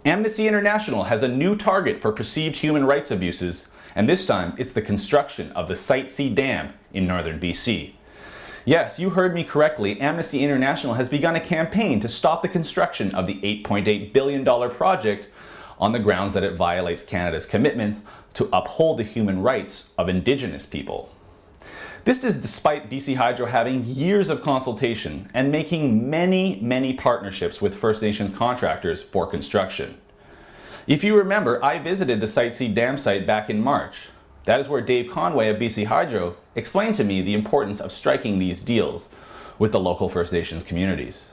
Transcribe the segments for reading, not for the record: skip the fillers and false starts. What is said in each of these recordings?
Amnesty International has a new target for perceived human rights abuses, and this time it's the construction of the Site C Dam in northern BC. Yes, you heard me correctly. Amnesty International has begun a campaign to stop the construction of the $8.8 billion project on the grounds that it violates Canada's commitments to uphold the human rights of Indigenous people. This is despite BC Hydro having years of consultation and making many partnerships with First Nations contractors for construction. If you remember, I visited the Site C Dam site back in March. That is where Dave Conway of BC Hydro explained to me the importance of striking these deals with the local First Nations communities.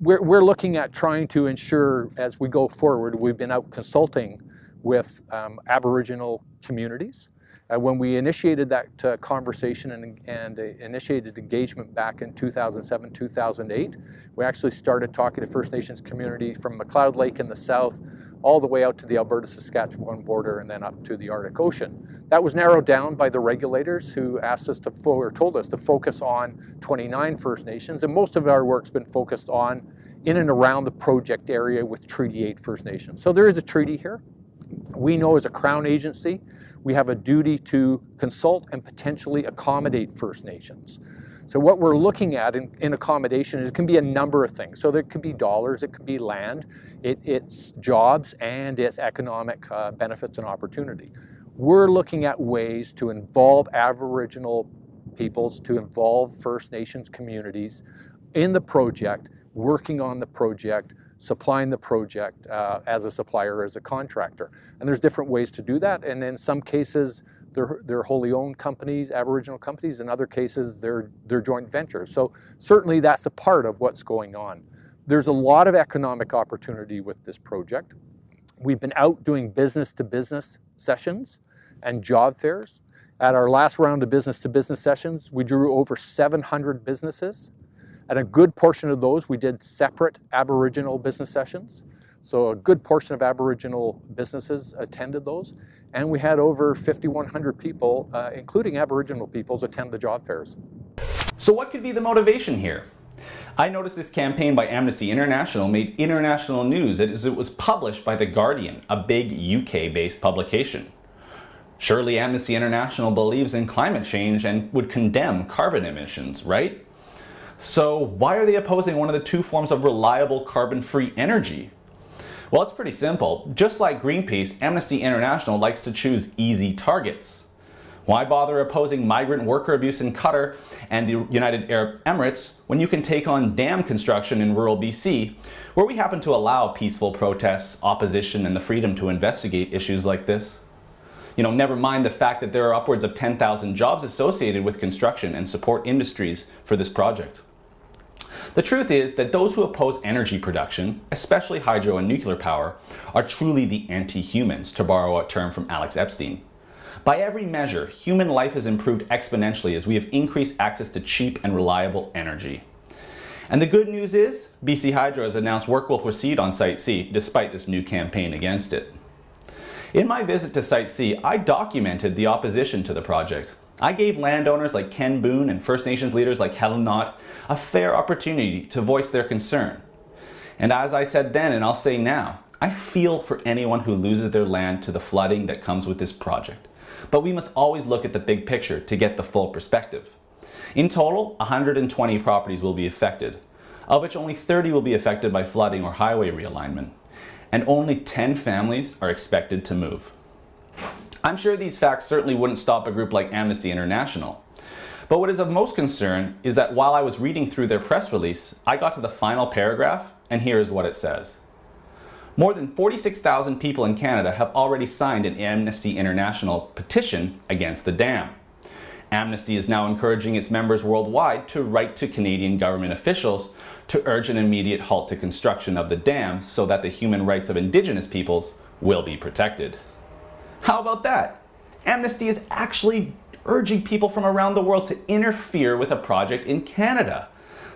We're looking at trying to ensure, as we go forward, we've been out consulting with Aboriginal communities. When we initiated that conversation and initiated engagement back in 2007, 2008, we actually started talking to First Nations community from McLeod Lake in the south, all the way out to the Alberta-Saskatchewan border and then up to the Arctic Ocean. That was narrowed down by the regulators who asked us to, or told us to focus on 29 First Nations, and most of our work's been focused on in and around the project area with Treaty 8 First Nations. So there is a treaty here. We know as a Crown agency, we have a duty to consult and potentially accommodate First Nations. So what we're looking at in accommodation is it can be a number of things. So there could be dollars, it could be land, it's jobs, and it's economic benefits and opportunity. We're looking at ways to involve Aboriginal peoples, to involve First Nations communities in the project, working on the project, supplying the project as a supplier, as a contractor. And there's different ways to do that, and in some cases they're wholly owned companies, Aboriginal companies. In other cases they're joint ventures. So certainly that's a part of what's going on. There's a lot of economic opportunity with this project. We've been out doing business-to-business sessions and job fairs. At our last round of business-to-business sessions, we drew over 700 businesses. And a good portion of those, we did separate Aboriginal business sessions. So a good portion of Aboriginal businesses attended those. And we had over 5,100 people, including Aboriginal peoples, attend the job fairs. So what could be the motivation here? I noticed this campaign by Amnesty International made international news as it was published by The Guardian, a big UK-based publication. Surely Amnesty International believes in climate change and would condemn carbon emissions, right? So why are they opposing one of the two forms of reliable carbon-free energy? Well, it's pretty simple. Just like Greenpeace, Amnesty International likes to choose easy targets. Why bother opposing migrant worker abuse in Qatar and the United Arab Emirates when you can take on dam construction in rural BC, where we happen to allow peaceful protests, opposition, and the freedom to investigate issues like this? You know, never mind the fact that there are upwards of 10,000 jobs associated with construction and support industries for this project. The truth is that those who oppose energy production, especially hydro and nuclear power, are truly the anti-humans, to borrow a term from Alex Epstein. By every measure, human life has improved exponentially as we have increased access to cheap and reliable energy. And the good news is, BC Hydro has announced work will proceed on Site C, despite this new campaign against it. In my visit to Site C, I documented the opposition to the project. I gave landowners like Ken Boone and First Nations leaders like Helen Knott a fair opportunity to voice their concern. And as I said then, and I'll say now, I feel for anyone who loses their land to the flooding that comes with this project. But we must always look at the big picture to get the full perspective. In total, 120 properties will be affected, of which only 30 will be affected by flooding or highway realignment, and only 10 families are expected to move. I'm sure these facts certainly wouldn't stop a group like Amnesty International. But what is of most concern is that while I was reading through their press release, I got to the final paragraph, and here is what it says. More than 46,000 people in Canada have already signed an Amnesty International petition against the dam. Amnesty is now encouraging its members worldwide to write to Canadian government officials to urge an immediate halt to construction of the dam so that the human rights of Indigenous peoples will be protected. How about that? Amnesty is actually urging people from around the world to interfere with a project in Canada.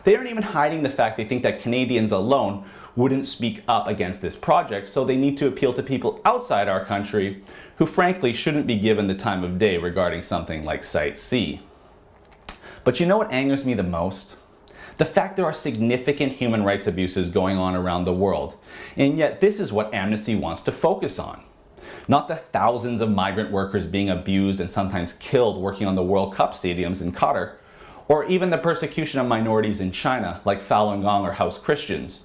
They aren't even hiding the fact they think that Canadians alone wouldn't speak up against this project, so they need to appeal to people outside our country who frankly shouldn't be given the time of day regarding something like Site C. But you know what angers me the most? The fact there are significant human rights abuses going on around the world, and yet this is what Amnesty wants to focus on. Not the thousands of migrant workers being abused and sometimes killed working on the World Cup stadiums in Qatar, or even the persecution of minorities in China like Falun Gong or House Christians,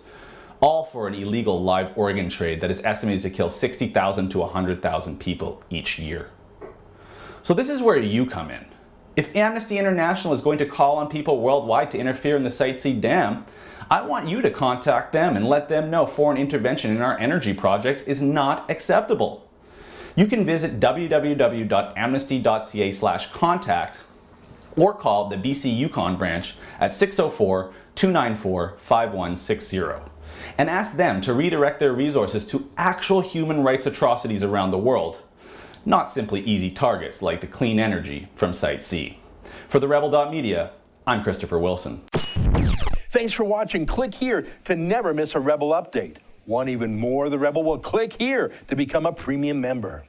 all for an illegal live organ trade that is estimated to kill 60,000 to 100,000 people each year. So this is where you come in. If Amnesty International is going to call on people worldwide to interfere in the Site C Dam, I want you to contact them and let them know foreign intervention in our energy projects is not acceptable. You can visit www.amnesty.ca/contact or call the BC Yukon branch at 604-294-5160 and ask them to redirect their resources to actual human rights atrocities around the world, not simply easy targets like the clean energy from Site C. For the Rebel.media, I'm Christopher Wilson. Thanks for watching. Click here to never miss a Rebel update. Want even more of the Rebel? Well, click here to become a premium member.